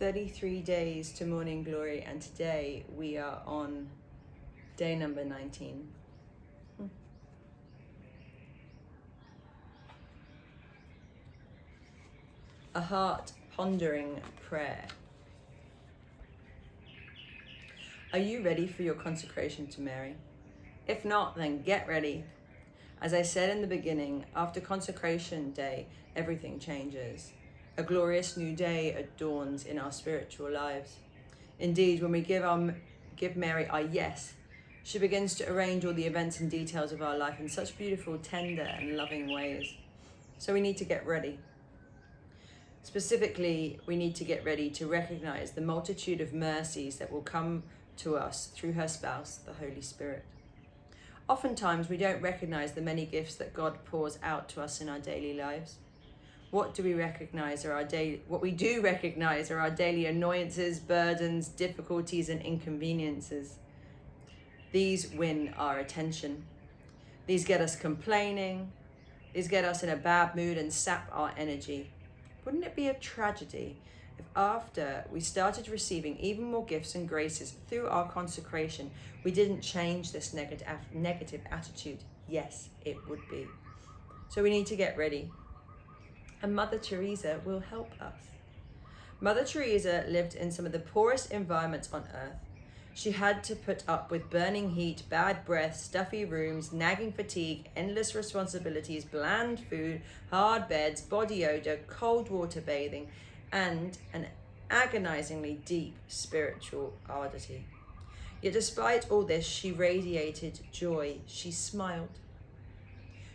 33 days to morning glory, and today we are on day number 19. A heart pondering prayer. Are you ready for your consecration to Mary? If not, then get ready. As I said in the beginning, after consecration day, everything changes. A glorious new day dawns in our spiritual lives. Indeed, when we give Mary our yes, she begins to arrange all the events and details of our life in such beautiful, tender, and loving ways. So we need to get ready. Specifically, we need to get ready to recognize the multitude of mercies that will come to us through her spouse, the Holy Spirit. Oftentimes, we don't recognize the many gifts that God pours out to us in our daily lives. What we do recognize are our daily annoyances, burdens, difficulties, and inconveniences. These win our attention. These get us complaining. These get us in a bad mood and sap our energy. Wouldn't it be a tragedy if after we started receiving even more gifts and graces through our consecration, we didn't change this negative attitude? Yes, it would be. So we need to get ready. And Mother Teresa will help us. Mother Teresa lived in some of the poorest environments on earth. She had to put up with burning heat, bad breath, stuffy rooms, nagging fatigue, endless responsibilities, bland food, hard beds, body odor, cold water bathing, and an agonizingly deep spiritual ardity. Yet despite all this, she radiated joy. She smiled.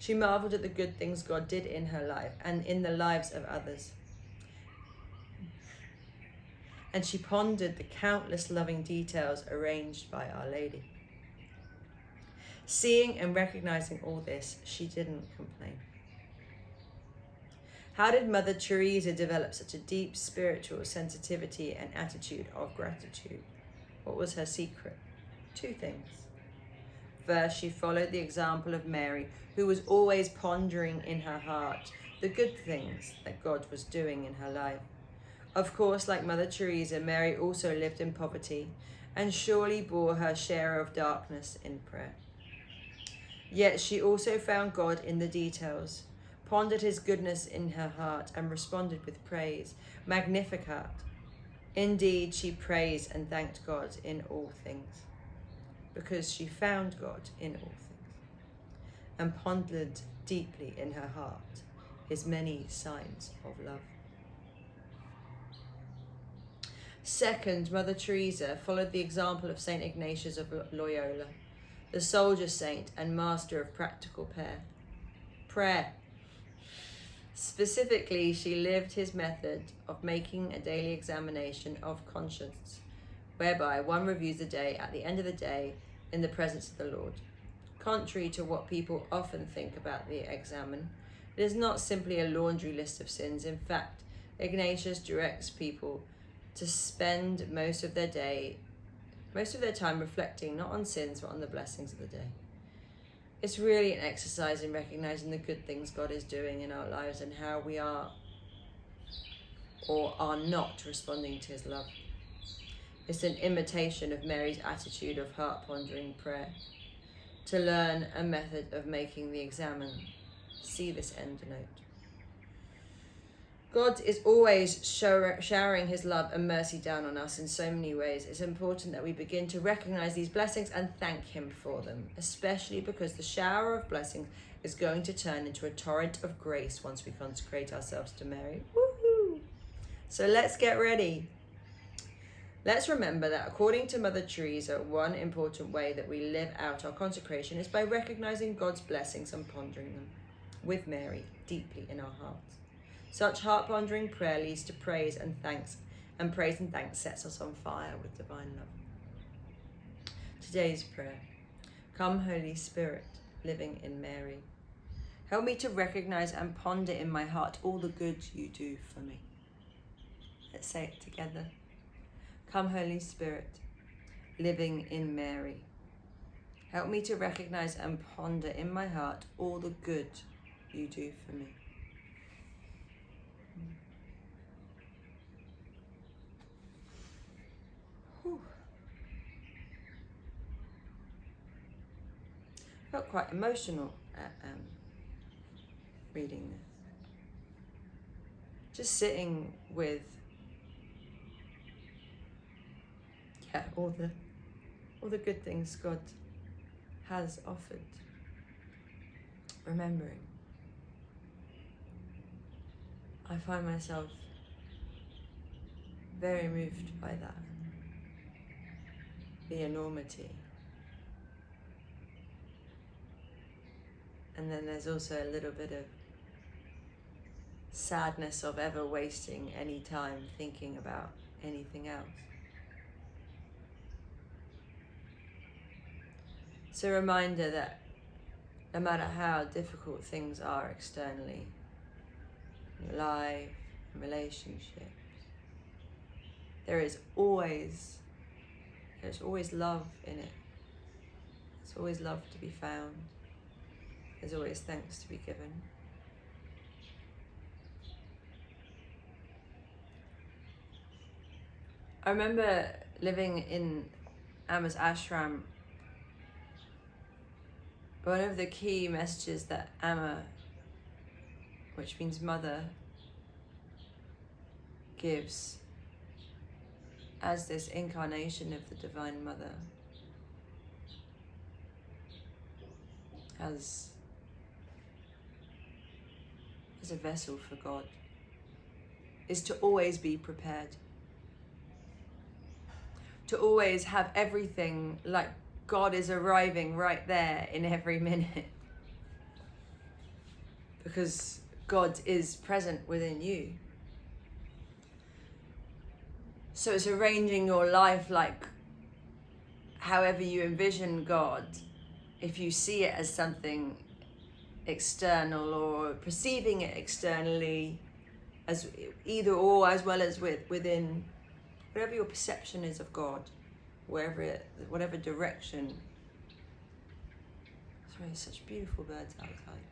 She marveled at the good things God did in her life and in the lives of others. And she pondered the countless loving details arranged by Our Lady. Seeing and recognizing all this, she didn't complain. How did Mother Teresa develop such a deep spiritual sensitivity and attitude of gratitude? What was her secret? 2 things. First, she followed the example of Mary, who was always pondering in her heart the good things that God was doing in her life. Of course, like Mother Teresa, Mary also lived in poverty and surely bore her share of darkness in prayer. Yet she also found God in the details, pondered his goodness in her heart, and responded with praise. Magnificat. Indeed, she praised and thanked God in all things, because she found God in all things and pondered deeply in her heart his many signs of love. Second, Mother Teresa followed the example of St. Ignatius of Loyola, the soldier saint and master of practical prayer. Specifically, she lived his method of making a daily examination of conscience, whereby one reviews the day at the end of the day in the presence of the Lord. Contrary to what people often think about the examen, it is not simply a laundry list of sins. In fact, Ignatius directs people to spend most of their time reflecting not on sins but on the blessings of the day. It's really an exercise in recognizing the good things God is doing in our lives and how we are or are not responding to his love. It's an imitation of Mary's attitude of heart-pondering prayer. To learn a method of making the examen, see this end note. God is always showering his love and mercy down on us in so many ways. It's important that we begin to recognize these blessings and thank him for them, especially because the shower of blessings is going to turn into a torrent of grace once we consecrate ourselves to Mary. Woohoo! So let's get ready. Let's remember that according to Mother Teresa, one important way that we live out our consecration is by recognizing God's blessings and pondering them with Mary deeply in our hearts. Such heart-pondering prayer leads to praise and thanks, and praise and thanks sets us on fire with divine love. Today's prayer. Come, Holy Spirit, living in Mary. Help me to recognize and ponder in my heart all the good you do for me. Let's say it together. Come, Holy Spirit, living in Mary. Help me to recognize and ponder in my heart all the good you do for me. felt quite emotional at reading this. Just sitting with all the good things God has offered. Remembering. I find myself very moved by that. The enormity. And then there's also a little bit of sadness of ever wasting any time thinking about anything else. It's a reminder that no matter how difficult things are externally, in your life, in relationships, there's always love in it. There's always love to be found. There's always thanks to be given. I remember living in Amma's ashram. One of the key messages that Amma, which means mother, gives as this incarnation of the Divine Mother, as a vessel for God, is to always be prepared. To always have everything like God is arriving right there in every minute. Because God is present within you. So it's arranging your life like however you envision God. If you see it as something external or perceiving it externally, as either or, as well as within, whatever your perception is of God, whatever direction. Sorry, such beautiful birds outside.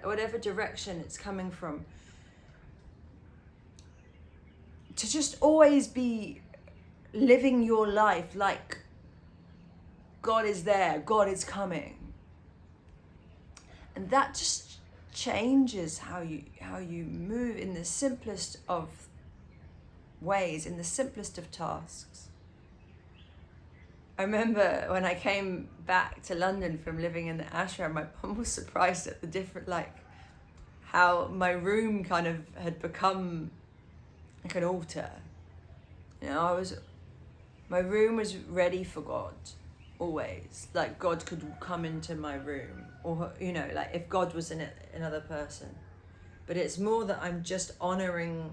Whatever direction it's coming from, to just always be living your life like God is there, God is coming. And that just changes how you move in the simplest of ways, in the simplest of tasks. I remember when I came back to London from living in the ashram, my mum was surprised at the different, how my room kind of had become like an altar. My room was ready for God, always. Like God could come into my room, or, if God was in it, another person. But it's more that I'm just honoring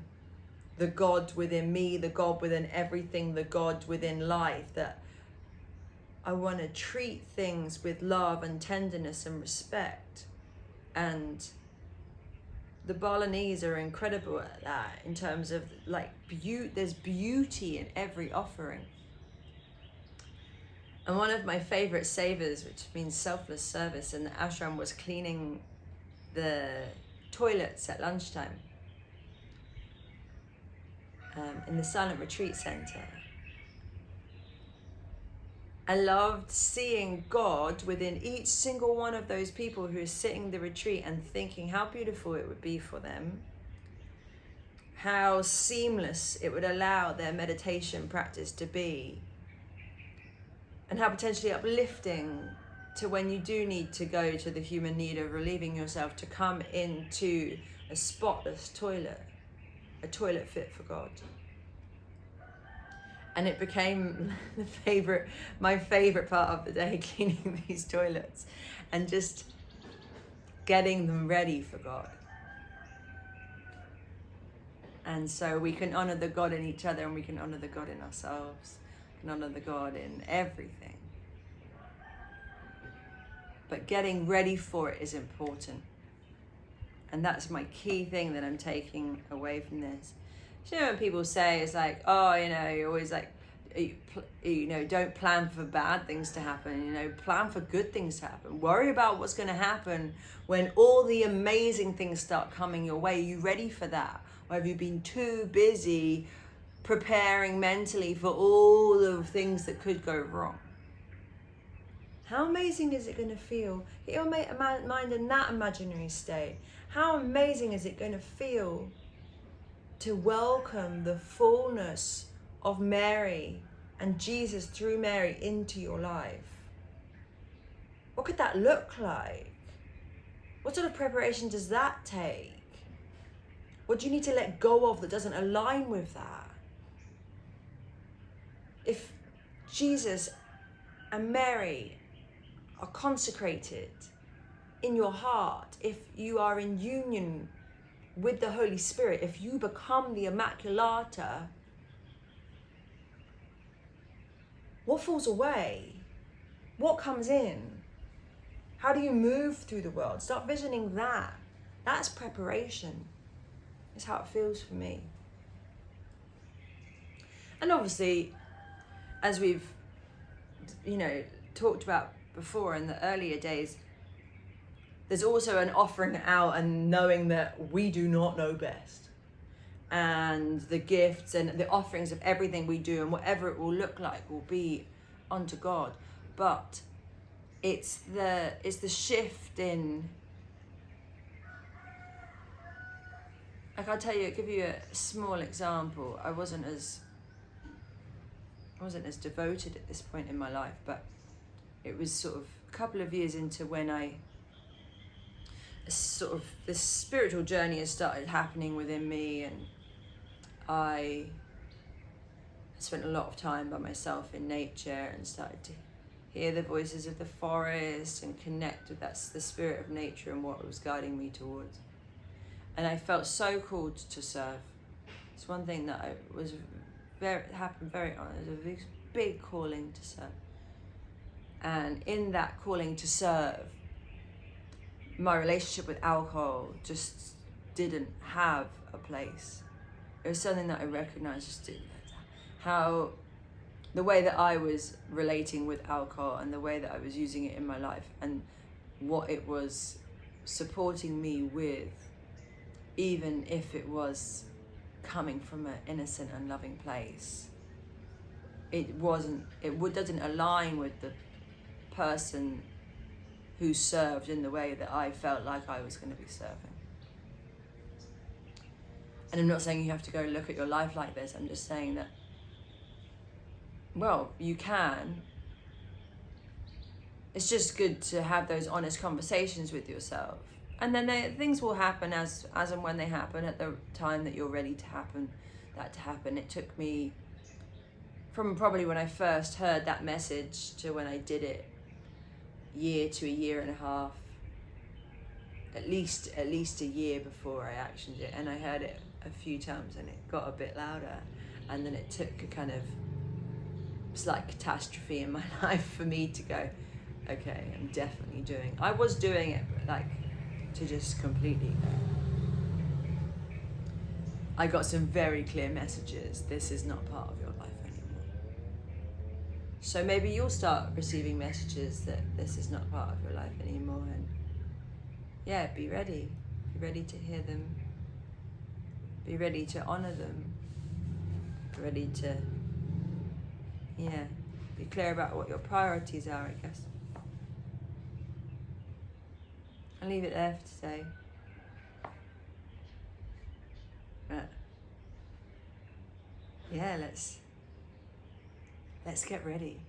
the God within me, the God within everything, the God within life, that I want to treat things with love and tenderness and respect. And the Balinese are incredible at that, in terms of there's beauty in every offering. And one of my favorite savers, which means selfless service, in the ashram was cleaning the toilets at lunchtime in the Silent Retreat Center. I loved seeing God within each single one of those people who are sitting the retreat and thinking how beautiful it would be for them, how seamless it would allow their meditation practice to be, and how potentially uplifting to when you do need to go to the human need of relieving yourself, to come into a spotless toilet, a toilet fit for God. And it became my favorite part of the day, cleaning these toilets and just getting them ready for God. And so we can honor the God in each other, and we can honor the God in ourselves, we can honor the God in everything. But getting ready for it is important. And that's my key thing that I'm taking away from this. When people say, it's like, you're always like, don't plan for bad things to happen, plan for good things to happen. Worry about what's going to happen when all the amazing things start coming your way. Are you ready for that? Or have you been too busy preparing mentally for all the things that could go wrong? How amazing is it going to feel? Get your mind in that imaginary state. How amazing is it going to feel to welcome the fullness of Mary and Jesus through Mary into your life? What could that look like? What sort of preparation does that take? What do you need to let go of that doesn't align with that? If Jesus and Mary are consecrated in your heart, if you are in union with the Holy Spirit, if you become the Immaculata, what falls away? What comes in? How do you move through the world? Start visioning that. That's preparation. It's how it feels for me. And obviously, as we've, talked about before in the earlier days, there's also an offering out and knowing that we do not know best. And the gifts and the offerings of everything we do and whatever it will look like will be unto God. But it's the shift in, like I'll tell you, I'll give you a small example. I wasn't as devoted at this point in my life, but it was sort of a couple of years into when this spiritual journey has started happening within me, and I spent a lot of time by myself in nature and started to hear the voices of the forest and connect with the spirit of nature and what it was guiding me towards. And I felt so called to serve. It's one thing that happened very on. It was a big calling to serve. And in that calling to serve, my relationship with alcohol just didn't have a place. It was something that I recognized just didn't. How the way that I was relating with alcohol and the way that I was using it in my life and what it was supporting me with, even if it was coming from an innocent and loving place, it doesn't align with the person who served in the way that I felt like I was going to be serving. And I'm not saying you have to go look at your life like this. I'm just saying that, well, you can. It's just good to have those honest conversations with yourself. And then things will happen as and when they happen at the time that you're ready to happen. It took me from probably when I first heard that message to when I did it, year to a year and a half. At least a year before I actioned it, and I heard it a few times and it got a bit louder, and then it took a kind of slight catastrophe in my life for me to go, okay, I'm definitely I was doing it like to just completely go. I got some very clear messages. This is not part of your life anymore. So maybe you'll start receiving messages that this is not part of your life anymore, and yeah, be ready. Be ready to hear them. Be ready to honor them. Be ready to, be clear about what your priorities are, I guess. I'll leave it there for today. Yeah, let's get ready.